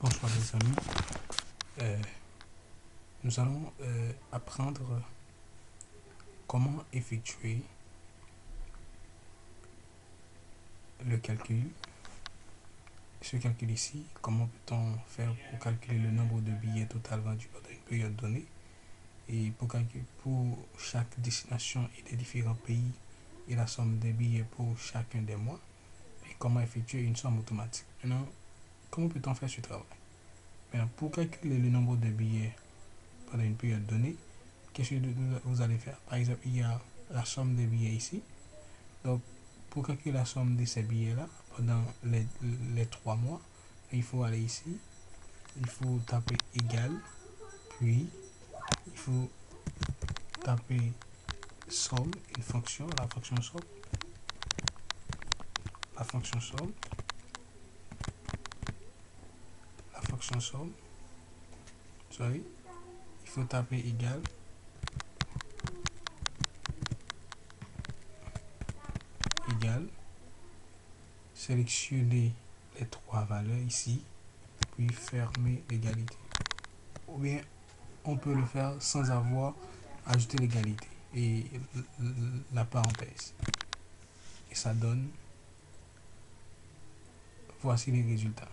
Bonsoir les amis. Euh, nous allons apprendre comment effectuer le calcul. Ce calcul ici, comment peut-on faire pour calculer le nombre de billets total vendus pendant une période donnée et pour chaque destination et des différents pays et la somme des billets pour chacun des mois et comment effectuer une somme automatique. Maintenant, comment peut-on faire ce travail? Maintenant, pour calculer le nombre de billets pendant une période donnée, qu'est-ce que vous allez faire? Par exemple, il y a la somme des billets ici. Donc, pour calculer la somme de ces billets-là pendant les 3 mois, il faut aller ici, il faut taper égal, puis il faut taper somme, une fonction, la fonction somme, la fonction somme, sorry, il faut taper égal, sélectionner les 3 valeurs ici, puis fermer l'égalité. Ou bien, on peut le faire sans avoir ajouté l'égalité et la parenthèse. Et ça donne, voici les résultats.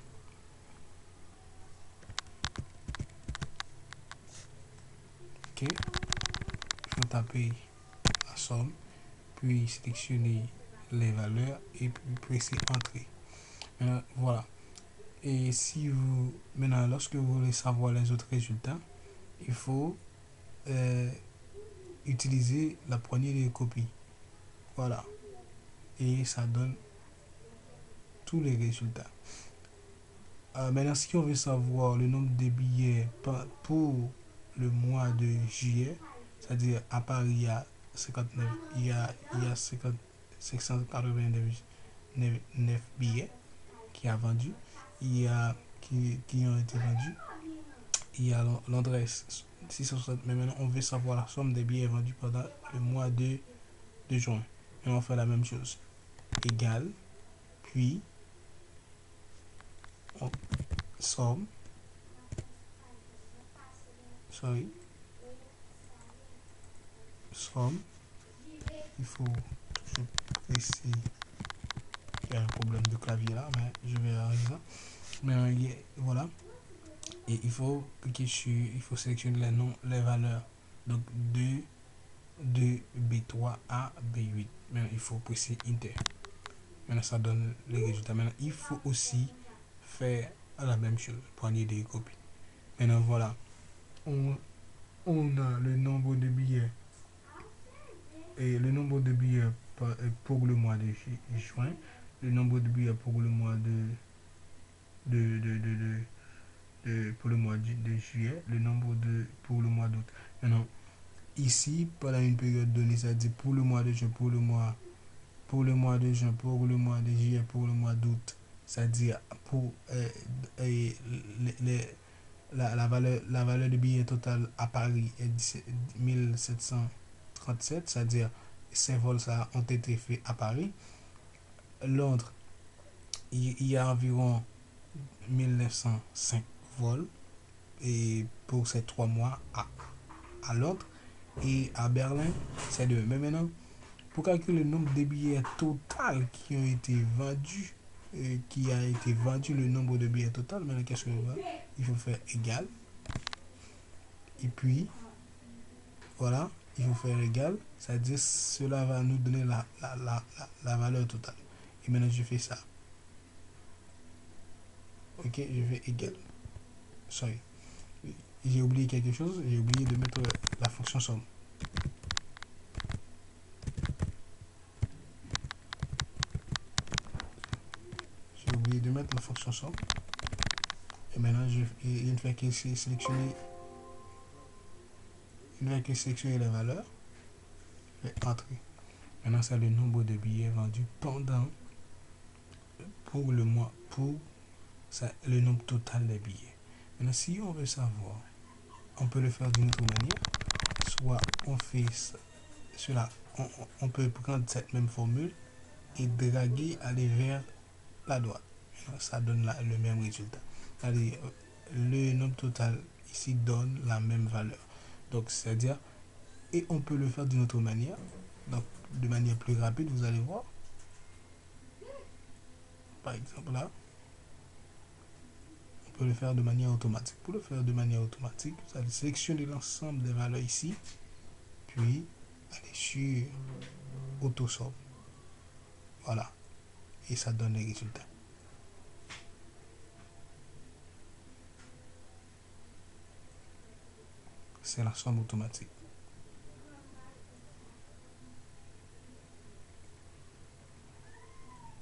Ok, il faut taper la somme, puis sélectionner les valeurs et puis presser entrée. Voilà. Et si vous, maintenant, lorsque vous voulez savoir les autres résultats, il faut utiliser la poignée de copie. Voilà. Et ça donne tous les résultats. Maintenant, si on veut savoir le nombre de billets pour le mois de juillet, c'est-à-dire à Paris, il y a 59, il y a 50, 589 billets qui a vendu, qui ont été vendus. Il y a l'adresse 660, mais maintenant on veut savoir la somme des billets vendus pendant le mois de juin. Et on fait la même chose. Égal, puis on somme, sorry, somme, il faut toujours presser. Il y a un problème de clavier là, mais je vais arranger ça. Mais voilà. Et il faut cliquer sur, il faut sélectionner les noms, les valeurs. Donc de B3 à B8. Maintenant, il faut presser Enter. Maintenant, ça donne les résultats. Maintenant, il faut aussi faire la même chose, poignée de copies. Maintenant, voilà. On a le nombre de billets et le nombre de billets pour le mois de juin, le nombre de billets pour le mois de, de, de, pour le mois de juillet, le nombre pour le mois d'août. Maintenant, ici, pendant une période donnée, c'est-à-dire pour le mois de juin, pour le mois de juin, pour le mois de juillet, pour le mois d'août, c'est-à-dire pour la valeur de billet total à Paris est 1737, c'est-à-dire ces vols ça ont été faits à Paris. Londres, il y a environ 1905 vols et pour ces 3 mois à Londres, et à Berlin c'est 2. Mais maintenant, pour calculer le nombre de billets total qui ont été vendus, le nombre de billets total, maintenant qu'est-ce qu'on va? Il faut faire égal, et puis voilà, il faut faire égal, c'est-à-dire cela va nous donner la valeur totale. Et maintenant je fais ça. Ok, je fais égal. Sorry. J'ai oublié quelque chose, j'ai oublié de mettre la fonction somme. J'ai oublié de mettre la fonction somme. Et maintenant, une fois que c'est sélectionné, la valeur, je vais entrer. Maintenant, c'est le nombre de billets vendus pour le mois, pour le nombre total des billets. Maintenant, si on veut savoir, on peut le faire d'une autre manière. Soit on fait cela, on peut prendre cette même formule et draguer, aller vers la droite. Maintenant, ça donne le même résultat. allez, le nombre total ici donne la même valeur. Donc, c'est-à-dire, et on peut le faire d'une autre manière. Donc, de manière plus rapide, vous allez voir. Par exemple, là, on peut le faire de manière automatique. Pour le faire de manière automatique, vous allez sélectionner l'ensemble des valeurs ici, puis aller sur AutoSort. Voilà. Et ça donne les résultats. C'est la somme automatique.